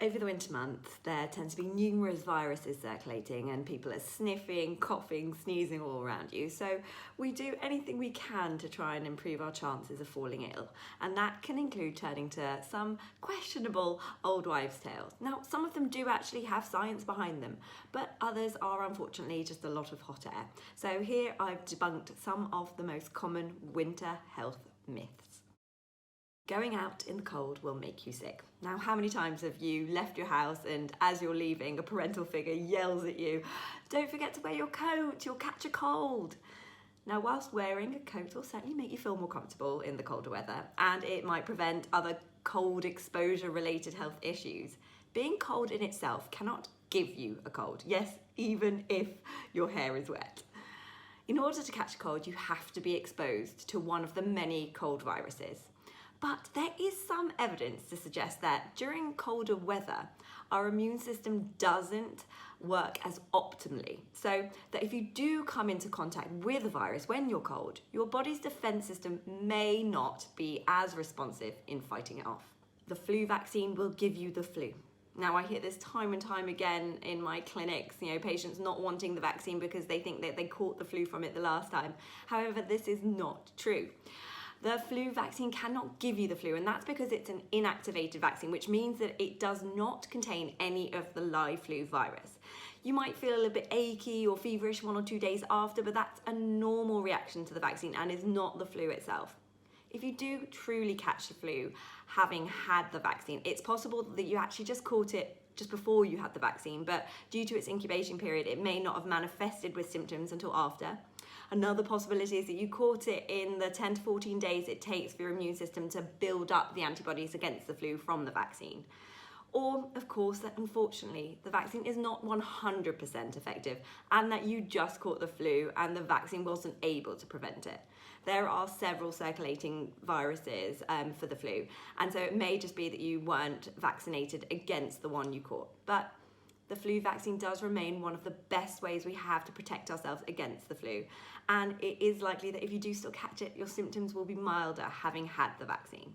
Over the winter months, there tend to be numerous viruses circulating and people are sniffing, coughing, sneezing all around you. So we do anything we can to try and improve our chances of falling ill. And that can include turning to some questionable old wives' tales. Now, some of them do actually have science behind them, but others are unfortunately just a lot of hot air. So here I've debunked some of the most common winter health myths. Going out in the cold will make you sick. Now, how many times have you left your house and as you're leaving, a parental figure yells at you, "Don't forget to wear your coat, you'll catch a cold." Now, whilst wearing a coat will certainly make you feel more comfortable in the colder weather, and it might prevent other cold exposure related health issues, being cold in itself cannot give you a cold. Yes, even if your hair is wet. In order to catch a cold, you have to be exposed to one of the many cold viruses. But there is some evidence to suggest that during colder weather, our immune system doesn't work as optimally. So that if you do come into contact with a virus when you're cold, your body's defense system may not be as responsive in fighting it off. The flu vaccine will give you the flu. Now, I hear this time and time again in my clinics, patients not wanting the vaccine because they think that they caught the flu from it the last time. However, this is not true. The flu vaccine cannot give you the flu, and that's because it's an inactivated vaccine, which means that it does not contain any of the live flu virus. You might feel a little bit achy or feverish 1 or 2 days after, but that's a normal reaction to the vaccine and is not the flu itself. If you do truly catch the flu having had the vaccine, it's possible that you actually just caught it just before you had the vaccine, but due to its incubation period, it may not have manifested with symptoms until after. Another possibility is that you caught it in the 10 to 14 days it takes for your immune system to build up the antibodies against the flu from the vaccine. Or, of course, that unfortunately the vaccine is not 100% effective and that you just caught the flu and the vaccine wasn't able to prevent it. There are several circulating viruses for the flu, and so it may just be that you weren't vaccinated against the one you caught. But the flu vaccine does remain one of the best ways we have to protect ourselves against the flu. And it is likely that if you do still catch it, your symptoms will be milder having had the vaccine.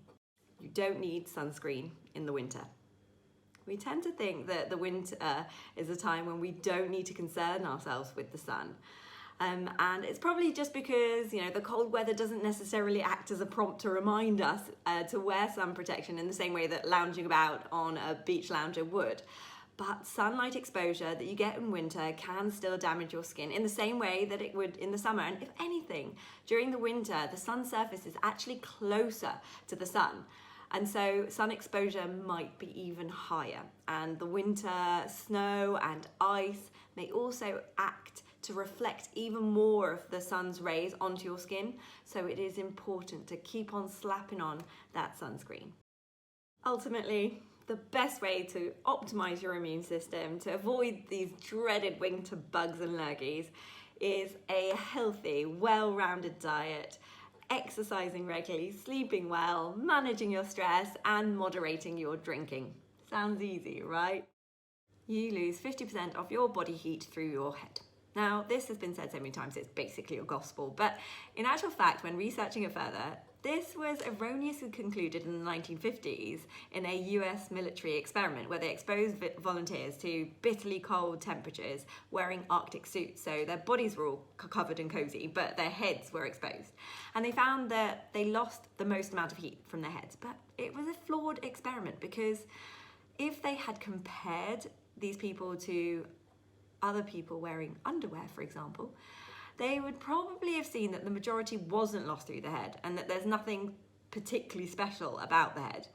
You don't need sunscreen in the winter. We tend to think that the winter is a time when we don't need to concern ourselves with the sun. And it's probably just because, the cold weather doesn't necessarily act as a prompt to remind us to wear sun protection in the same way that lounging about on a beach lounger would. But sunlight exposure that you get in winter can still damage your skin in the same way that it would in the summer. And if anything, during the winter, the sun's surface is actually closer to the sun. And so sun exposure might be even higher. And the winter snow and ice may also act to reflect even more of the sun's rays onto your skin. So it is important to keep on slapping on that sunscreen. Ultimately, the best way to optimize your immune system to avoid these dreaded winter bugs and lurgies is a healthy, well-rounded diet, exercising regularly, sleeping well, managing your stress, and moderating your drinking. Sounds easy, right? You lose 50% of your body heat through your head. Now, this has been said so many times, it's basically a gospel, but in actual fact, when researching it further, this was erroneously concluded in the 1950s in a US military experiment where they exposed volunteers to bitterly cold temperatures wearing Arctic suits. So their bodies were all covered and cozy, but their heads were exposed. And they found that they lost the most amount of heat from their heads. But it was a flawed experiment because if they had compared these people to other people wearing underwear, for example, they would probably have seen that the majority wasn't lost through the head and that there's nothing particularly special about the head.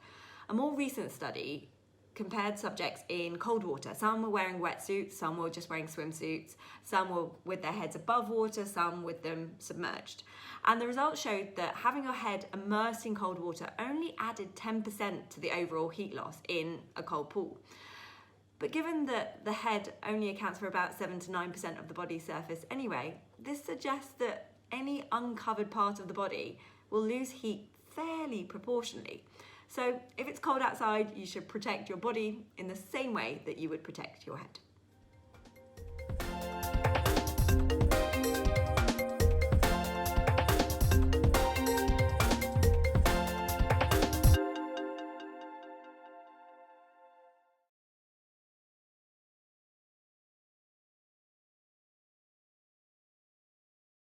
A more recent study compared subjects in cold water. Some were wearing wetsuits, some were just wearing swimsuits, some were with their heads above water, some with them submerged. And the results showed that having your head immersed in cold water only added 10% to the overall heat loss in a cold pool. But given that the head only accounts for about 7 to 9% of the body's surface anyway, this suggests that any uncovered part of the body will lose heat fairly proportionally. So if it's cold outside, you should protect your body in the same way that you would protect your head.